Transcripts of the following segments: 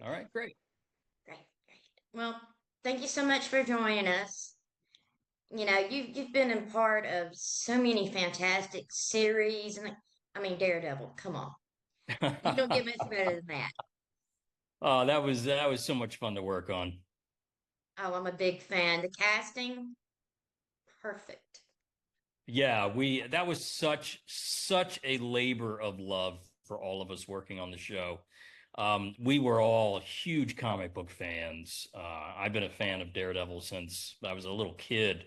All right, great. Great, great. Well, thank you so much for joining us. You've been a part of so many fantastic series, and I mean Daredevil. Come on, you don't get much better than that. Oh, that was so much fun to work on. Oh, I'm a big fan. The casting, perfect. Yeah, we that was such a labor of love for all of us working on the show. We were all huge comic book fans. I've been a fan of Daredevil since I was a little kid,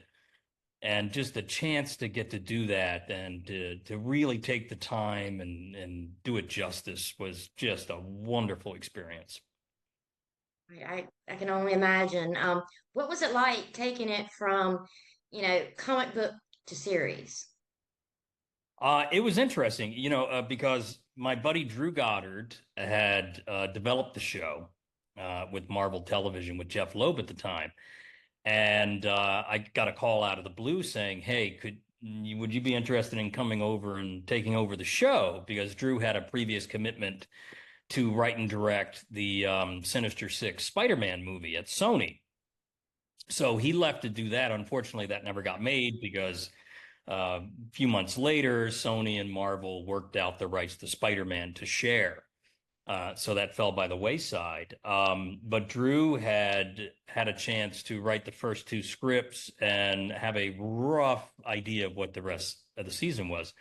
and just the chance to get to do that and to really take the time and do it justice was just a wonderful experience. I can only imagine. What was it like taking it from, comic book to series? It was interesting, because my buddy Drew Goddard had developed the show with Marvel Television with Jeff Loeb at the time, and I got a call out of the blue saying, "Hey, would you be interested in coming over and taking over the show?" Because Drew had a previous commitment to write and direct the Sinister Six Spider-Man movie at Sony, so he left to do that. Unfortunately, that never got made because a few months later, Sony and Marvel worked out the rights to Spider-Man to share. So that fell by the wayside. But Drew had a chance to write the first two scripts and have a rough idea of what the rest of the season was.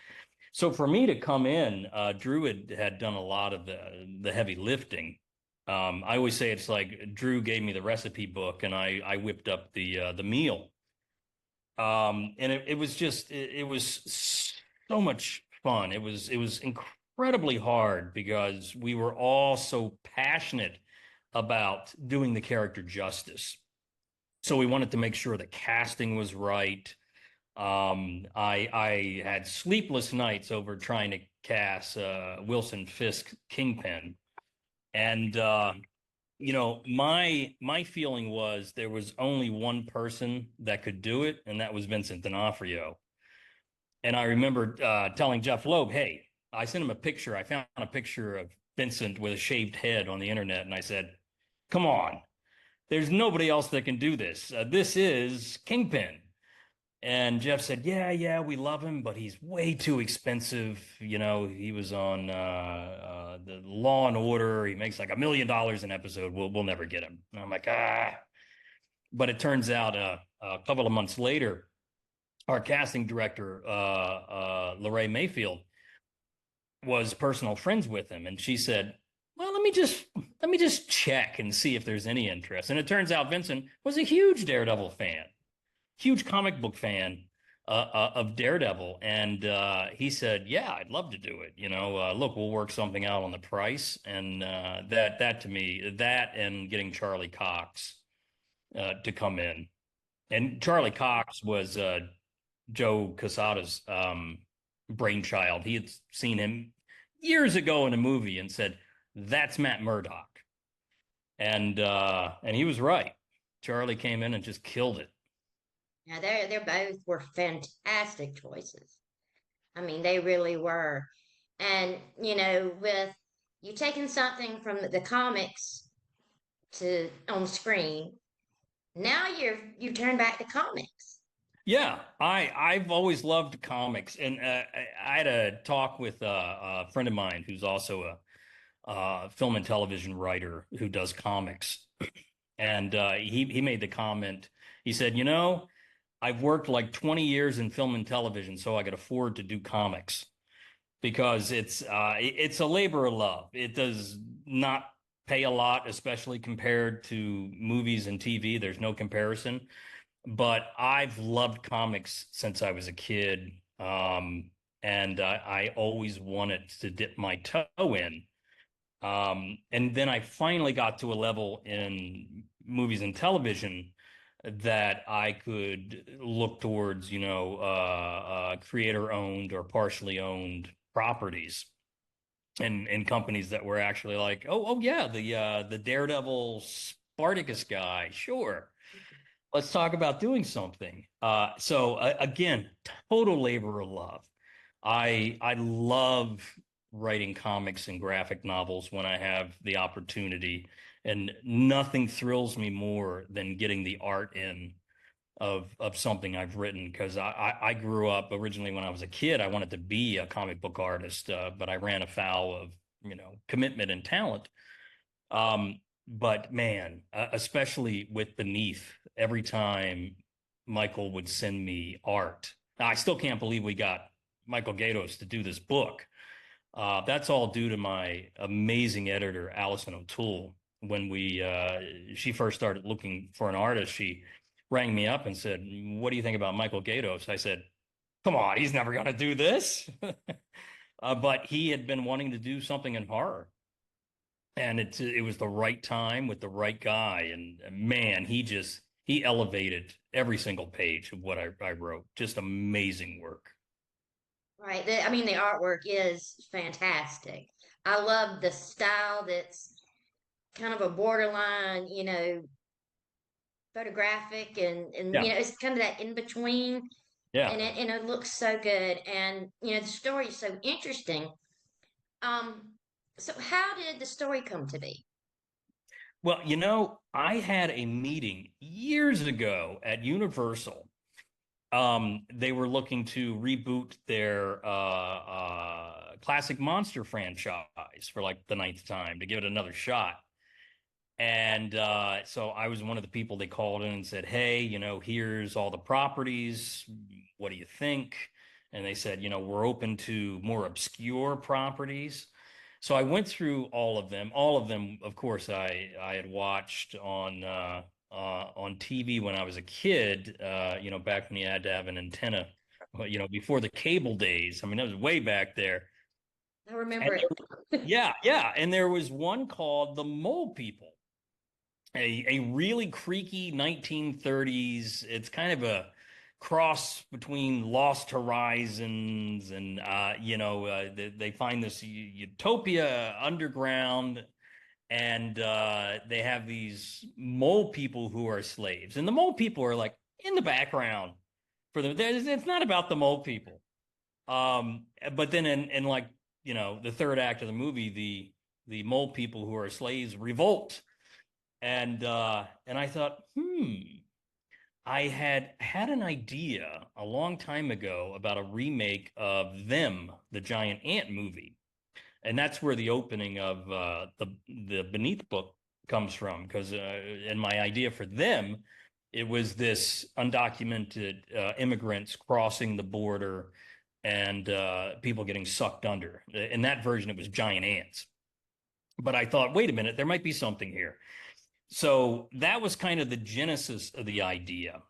So for me to come in, Drew had done a lot of the heavy lifting. I always say it's like Drew gave me the recipe book and I whipped up the meal. And it was just it was so much fun. It was incredibly hard because we were all so passionate about doing the character justice. So we wanted to make sure the casting was right. I had sleepless nights over trying to cast Wilson Fisk Kingpin, and my feeling was there was only one person that could do it, and that was Vincent D'Onofrio. And I remember telling Jeff Loeb, "Hey, I sent him a picture. I found a picture of Vincent with a shaved head on the internet, and I said, 'Come on, there's nobody else that can do this. This is Kingpin.'" And Jeff said, "Yeah, yeah, we love him, but he's way too expensive. He was on the Law and Order. He makes like $1 million an episode. We'll never get him." And I'm like, ah. But it turns out a couple of months later, our casting director, Lorraine Mayfield, was personal friends with him, and she said, "Well, let me just check and see if there's any interest." And it turns out Vincent was a huge Daredevil fan, huge comic book fan of Daredevil, and he said, "Yeah, I'd love to do it. Look, we'll work something out on the price." And that to me, that and getting Charlie Cox to come in, and Charlie Cox was Joe Quesada's brainchild. He had seen him years ago in a movie and said, "That's Matt Murdock," and he was right. Charlie came in and just killed it. Now they're both were fantastic choices. I mean, they really were. And with you taking something from the comics to on screen, now you turn back to comics. Yeah, I've always loved comics, and I had a talk with a friend of mine who's also a film and television writer who does comics, and he made the comment. He said, I've worked like 20 years in film and television, so I could afford to do comics because it's a labor of love. It does not pay a lot, especially compared to movies and TV. There's no comparison, but I've loved comics since I was a kid. And I always wanted to dip my toe in. And then I finally got to a level in movies and television that I could look towards, creator owned or partially owned properties and companies that were actually like, oh yeah, the Daredevil Spartacus guy, sure. Let's talk about doing something. So again, total labor of love. I love writing comics and graphic novels when I have the opportunity, And nothing thrills me more than getting the art in of something I've written, because I grew up originally when I was a kid, I wanted to be a comic book artist, but I ran afoul of, commitment and talent. But man, especially with Beneath, every time Michael would send me art, now, I still can't believe we got Michael Gaydos to do this book. That's all due to my amazing editor, Allison O'Toole. When she first started looking for an artist, she rang me up and said, "What do you think about Michael Gaydos?" I said, "Come on, he's never going to do this." But he had been wanting to do something in horror, and it was the right time with the right guy. And man, he elevated every single page of what I wrote. Just amazing work. Right. I mean, the artwork is fantastic. I love the style that's kind of a borderline, photographic and Yeah, it's kind of that in between yeah. and it looks so good and the story is so interesting. Um, so how did the story come to be? Well, I had a meeting years ago at Universal. They were looking to reboot their classic monster franchise for like the ninth time, to give it another shot. And so I was one of the people they called in and said, "Hey, here's all the properties. What do you think?" And they said, "We're open to more obscure properties." So I went through all of them. All of them, of course, I had watched on TV when I was a kid. Back when you had to have an antenna, well, before the cable days. I mean, that was way back there. I And remember it. yeah, yeah. And there was one called The Mole People, a really creaky 1930s. It's kind of a cross between Lost Horizons and they find this utopia underground, and they have these mole people who are slaves, and the mole people are like in the background for them. It's not about the mole people. But then in like the third act of the movie, the mole people who are slaves revolt, and I thought, I had an idea a long time ago about a remake of Them, the Giant Ant movie, and that's where the opening of the Beneath book comes from. Because in my idea for Them, it was this undocumented immigrants crossing the border and people getting sucked under. In that version, it was giant ants. But I thought, wait a minute, there might be something here. So that was kind of the genesis of the idea.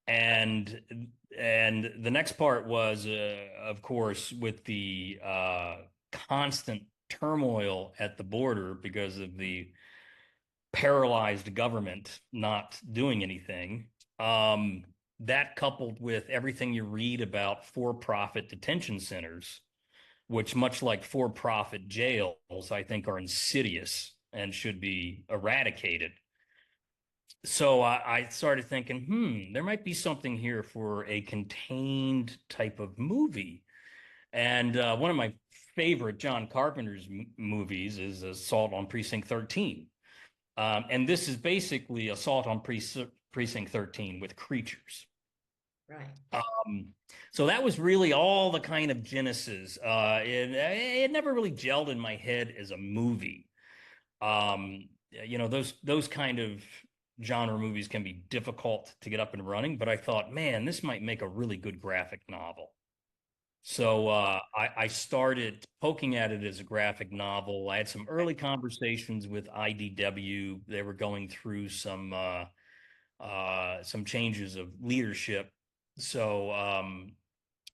And the next part was, of course, with the constant turmoil at the border because of the paralyzed government not doing anything. That coupled with everything you read about for-profit detention centers, which, much like for-profit jails, I think are insidious and should be eradicated. So I started thinking, there might be something here for a contained type of movie. And one of my favorite John Carpenter's movies is Assault on Precinct 13. And this is basically Assault on Precinct 13 with creatures. Right. So that was really all the kind of genesis. It never really gelled in my head as a movie. Those kind of genre movies can be difficult to get up and running, but I thought, man, this might make a really good graphic novel. So I started poking at it as a graphic novel. I had some early conversations with IDW. They were going through some changes of leadership. So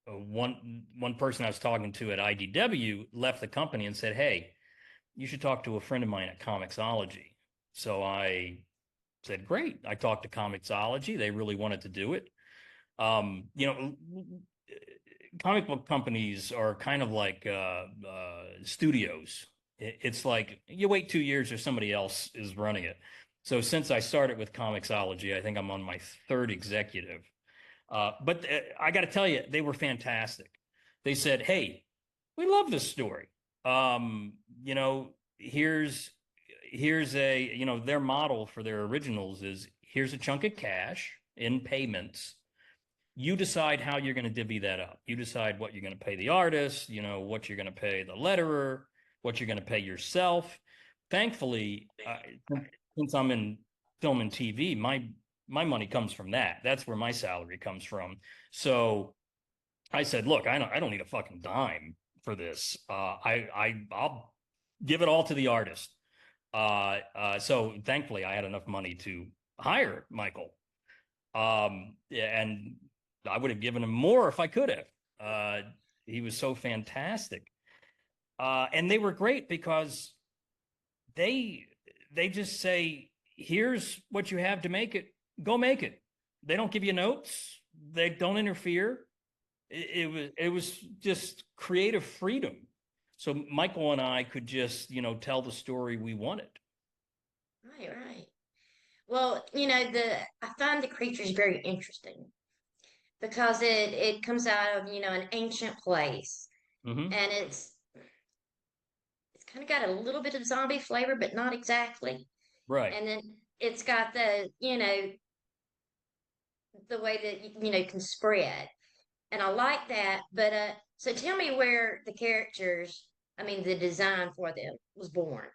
one person I was talking to at IDW left the company and said, "Hey, you should talk to a friend of mine at Comixology." So I said, "Great." I talked to Comixology. They really wanted to do it. Um, you know, Comic book companies are kind of like studios. It's like you wait 2 years or somebody else is running it. So since I started with Comixology, I think I'm on my third executive. But I got to tell you, they were fantastic. They said, "Hey, we love this story. Um, you know, here's here's their model for their originals is here's a chunk of cash in payments. You decide how you're going to divvy that up. You decide what you're going to pay the artist, what you're going to pay the letterer, what you're going to pay yourself. Thankfully, since I'm in film and TV, my money comes from that. That's where my salary comes from. So I said, look, I don't need a fucking dime for this. I'll give it all to the artist. So thankfully, I had enough money to hire Michael. And I would have given him more if I could have. He was so fantastic. And they were great because they just say, here's what you have to make it, go make it. They don't give you notes, they don't interfere. It was just creative freedom. So Michael and I could just, tell the story we wanted. Right, right. Well, I find the creatures very interesting because it comes out of, an ancient place, Hmm. and it's kind of got a little bit of zombie flavor, but not exactly. Right. And then it's got the way that can spread. And I like that. But so tell me where the characters, I mean, the design for them was born.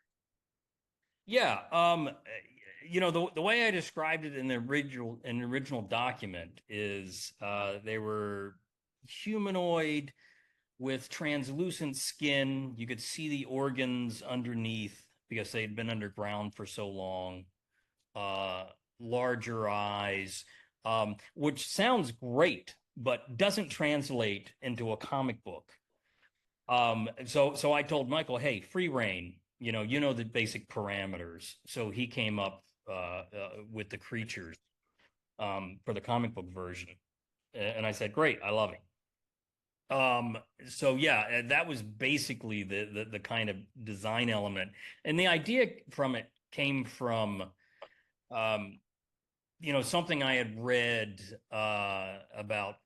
Yeah. The way I described it in the original document is they were humanoid with translucent skin. You could see the organs underneath because they'd been underground for so long. Uh, Larger eyes, which sounds great, but doesn't translate into a comic book. So I told Michael, hey, free reign, you know the basic parameters. So he came up with the creatures for the comic book version. And I said, great, I love it. So yeah, that was basically the kind of design element. And the idea from it came from um, something I had read about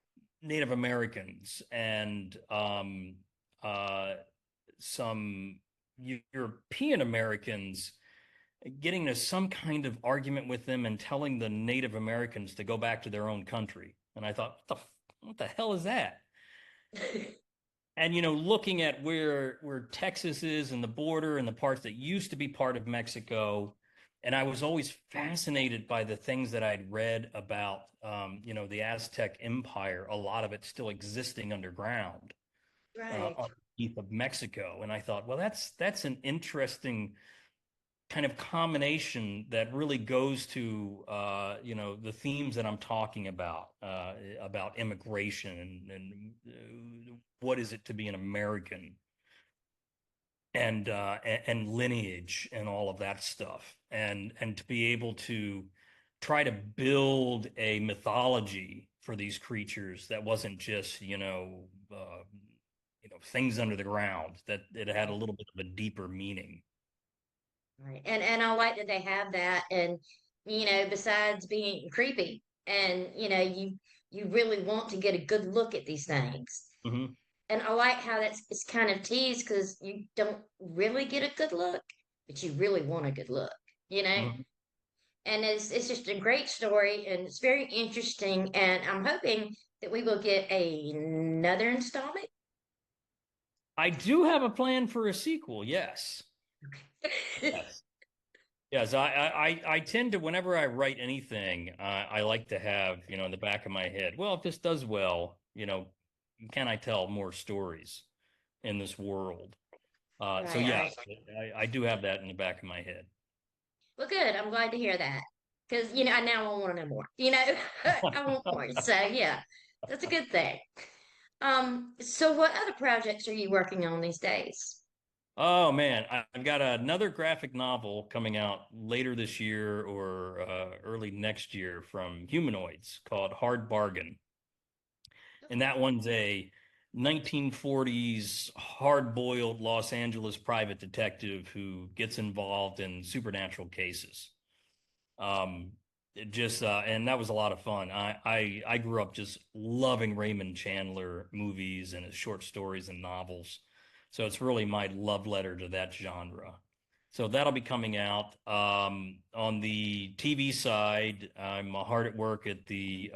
Native Americans and some European Americans getting into some kind of argument with them and telling the Native Americans to go back to their own country. And I thought, what the hell is that? And looking at where Texas is and the border and the parts that used to be part of Mexico, and I was always fascinated by the things that I'd read about, the Aztec Empire. A lot of it still existing underground, Right. underneath of Mexico, and I thought, well, that's an interesting kind of combination that really goes to the themes that I'm talking about immigration and what is it to be an American and lineage and all of that stuff and to be able to try to build a mythology for these creatures that wasn't just things under the ground, that it had a little bit of a deeper meaning. Right. And I like that they have that. And, besides being creepy and, you really want to get a good look at these things. Hmm. And I like how it's kind of teased because you don't really get a good look, but you really want a good look, you know? Hmm. And it's just a great story and it's very interesting. And I'm hoping that we will get another installment. I do have a plan for a sequel. Yes. Yes. Yes. I tend to, whenever I write anything, I like to have, in the back of my head, well, if this does well, can I tell more stories in this world? So Right, yeah, right. I do have that in the back of my head. Well, good. I'm glad to hear that because I now want to know more. I want more. So yeah, that's a good thing. So what other projects are you working on these days? Oh man, I've got another graphic novel coming out later this year or early next year from Humanoids called Hard Bargain. And that one's a 1940s hard-boiled Los Angeles private detective who gets involved in supernatural cases. It just and that was a lot of fun. I grew up just loving Raymond Chandler movies and his short stories and novels. So it's really my love letter to that genre. So that'll be coming out. On the TV side, I'm hard at work at the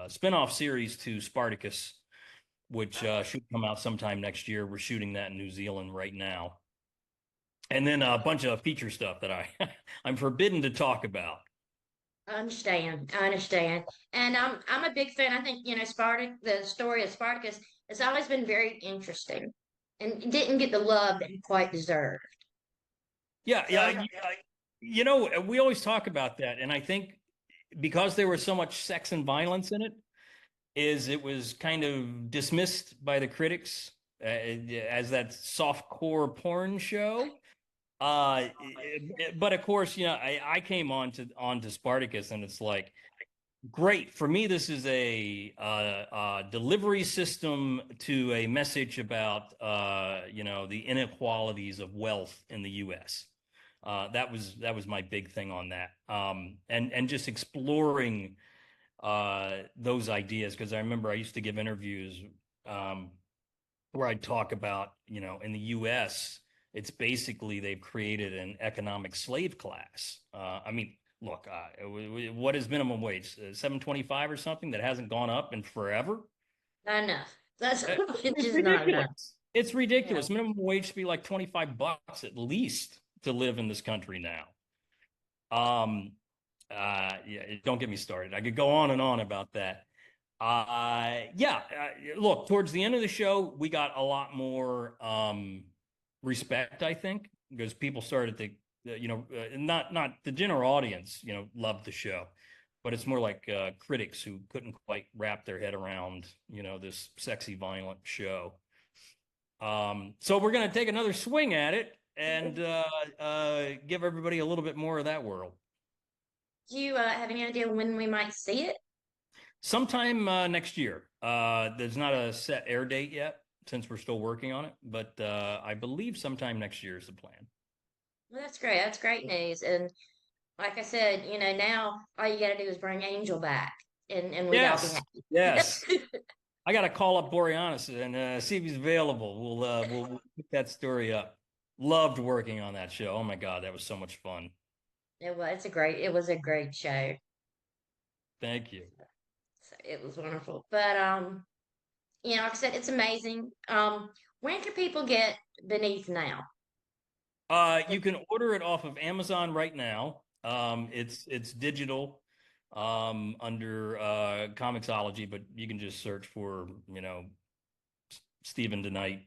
spinoff series to Spartacus, which should come out sometime next year. We're shooting that in New Zealand right now. And then a bunch of feature stuff that I'm forbidden to talk about. I understand. I understand. And I'm a big fan. I think, the story of Spartacus has always been very interesting and didn't get the love that he quite deserved. Yeah, So yeah. We always talk about that, and I think because there was so much sex and violence in it, it was kind of dismissed by the critics as that soft core porn show. But of course, I came on to Spartacus, and it's like great for me. This is a delivery system to a message about the inequalities of wealth in the U.S. That was my big thing on that, and just exploring those ideas because I remember I used to give interviews um, where I'd talk about in the U.S. it's basically they've created an economic slave class. I mean, look, what is minimum wage? 7.25 or something that hasn't gone up in forever? not enough. That's it's It's just not enough. ridiculous. It's Yeah. ridiculous. Minimum wage should be like 25 bucks at least to live in this country now. Um, yeah, don't get me started. I could go on and on about that. Yeah, look, towards the end of the show, we got a lot more respect, I think, because people started to, not the general audience, loved the show, but it's more like critics who couldn't quite wrap their head around, this sexy, violent show. So we're going to take another swing at it and give everybody a little bit more of that world. Do you have any idea when we might see it? Sometime next year. There's not a set air date yet since we're still working on it, but I believe sometime next year is the plan. Well, that's great. That's great news. And like I said, now all you got to do is bring Angel back, and we'd all be Yes, yes. happy. I got to call up Boreanaz and see if he's available. We'll pick that story up. Loved working on that show. Oh my God, that was so much fun. It was a great show. Thank you. So it was wonderful. But like I said, it's amazing. When can people get Beneath now? You can order it off of Amazon right now. It's digital under Comixology, but you can just search for Stephen DeKnight